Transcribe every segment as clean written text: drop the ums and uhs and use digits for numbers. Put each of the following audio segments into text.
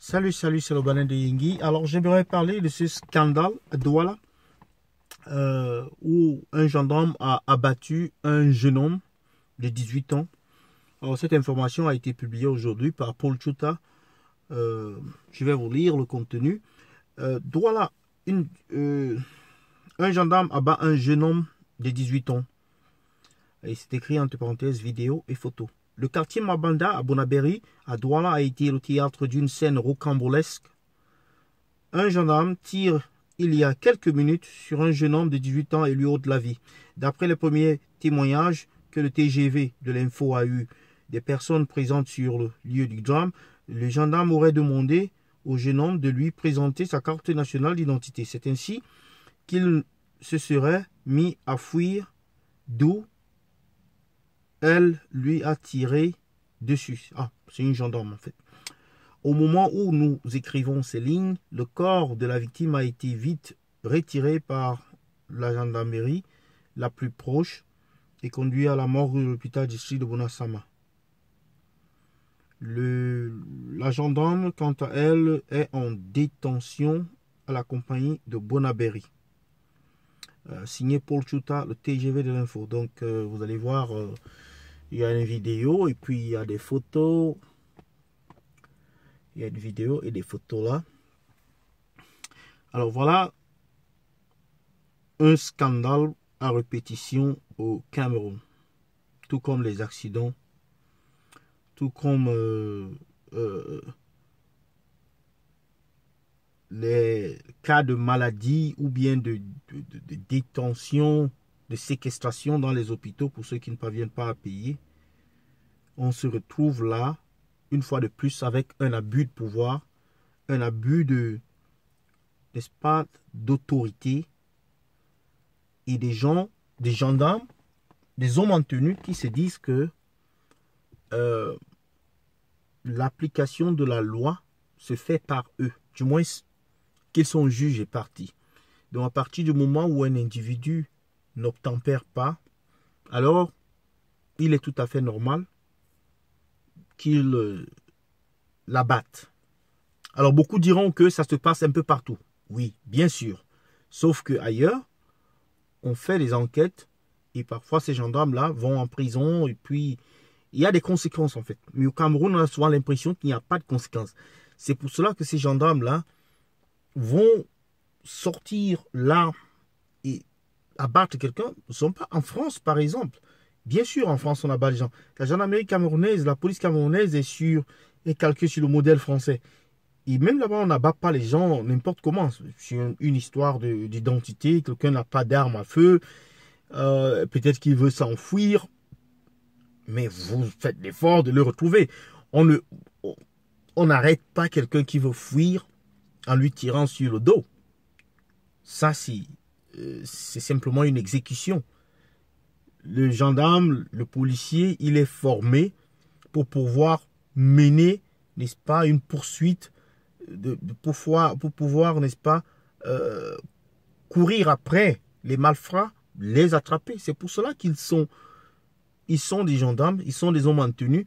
Salut, c'est le Banin de Yingui. Alors, j'aimerais parler de ce scandale à Douala où un gendarme a abattu un jeune homme de 18 ans. Alors, cette information a été publiée aujourd'hui par Paul Chouta. Je vais vous lire le contenu. Douala, un gendarme abat un jeune homme de 18 ans. Et c'est écrit entre parenthèses vidéo et photo. Le quartier Mabanda à Bonaberi, à Douala, a été le théâtre d'une scène rocambolesque. Un gendarme tire il y a quelques minutes sur un jeune homme de 18 ans et lui ôte la vie. D'après les premiers témoignages que le TGV de l'info a eu des personnes présentes sur le lieu du drame, le gendarme aurait demandé au jeune homme de lui présenter sa carte nationale d'identité. C'est ainsi qu'il se serait mis à fuir, d'où elle lui a tiré dessus. Ah, c'est une gendarme en fait. Au moment où nous écrivons ces lignes, le corps de la victime a été vite retiré par la gendarmerie la plus proche et conduit à la morgue de l'hôpital district de Bonasama. La gendarme, quant à elle, est en détention à la compagnie de Bonaberi. Signé Paul Chouta, le TGV de l'info. Donc, vous allez voir... il y a une vidéo et puis il y a des photos. Il y a une vidéo et des photos là. Alors voilà un scandale à répétition au Cameroun. Tout comme les accidents. Tout comme les cas de maladie ou bien de détention, de séquestration dans les hôpitaux pour ceux qui ne parviennent pas à payer. On se retrouve là, une fois de plus, avec un abus de pouvoir, un abus de, n'est-ce pas, d'autorité et des gens, des gendarmes, des hommes en tenue qui se disent que l'application de la loi se fait par eux, du moins qu'ils sont juges et partis. Donc à partir du moment où un individu n'obtempère pas, alors il est tout à fait normal qu'il l'abattent. Alors beaucoup diront que ça se passe un peu partout. Oui, bien sûr. Sauf qu'ailleurs, on fait des enquêtes et parfois ces gendarmes-là vont en prison et puis il y a des conséquences en fait. Mais au Cameroun, on a souvent l'impression qu'il n'y a pas de conséquences. C'est pour cela que ces gendarmes-là vont sortir là et abattre quelqu'un. Ils ne sont pas en France, par exemple. Bien sûr, en France, on abat les gens. La gendarmerie camerounaise, la police camerounaise est calquée sur le modèle français. Et même là-bas, on n'abat pas les gens n'importe comment. C'est une histoire d'identité. Quelqu'un n'a pas d'arme à feu. Peut-être qu'il veut s'enfuir. Mais vous faites l'effort de le retrouver. On n'arrête pas quelqu'un qui veut fuir en lui tirant sur le dos. Ça, c'est simplement une exécution. Le gendarme, le policier, il est formé pour pouvoir mener, n'est-ce pas, une poursuite, pour pouvoir, n'est-ce pas, courir après les malfrats, les attraper. C'est pour cela ils sont des gendarmes, ils sont des hommes en tenue.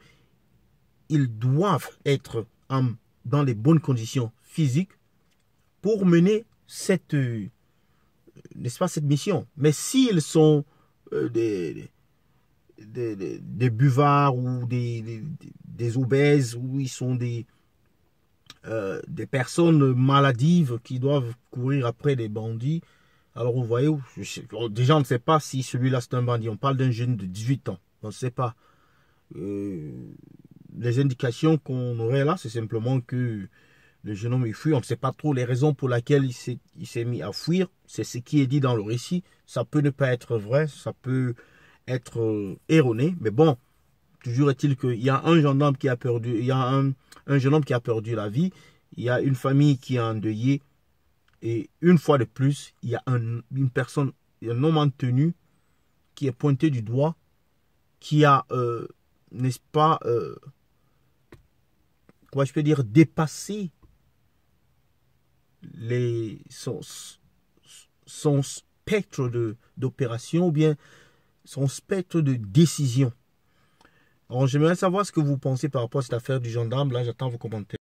Ils doivent être dans les bonnes conditions physiques pour mener cette, n'est-ce pas, cette mission. Mais s'ils sont des buvards ou des obèses, ou ils sont des personnes maladives qui doivent courir après des bandits. Alors vous voyez, déjà on ne sait pas si celui-là c'est un bandit. On parle d'un jeune de 18 ans. On ne sait pas. Les indications qu'on aurait là, c'est simplement que le jeune homme est fui. On ne sait pas trop les raisons pour lesquelles il s'est mis à fuir. C'est ce qui est dit dans le récit. Ça peut ne pas être vrai, ça peut être erroné. Mais bon, toujours est-il qu'il y a un gendarme qui a perdu, il y a un jeune homme qui a perdu la vie. Il y a une famille qui est endeuillée. Et une fois de plus, il y a une personne, un homme en tenue qui est pointé du doigt, qui a, n'est-ce pas, comment je peux dire, dépassé son spectre d'opération ou bien son spectre de décision. Alors, j'aimerais savoir ce que vous pensez par rapport à cette affaire du gendarme. Là, j'attends vos commentaires.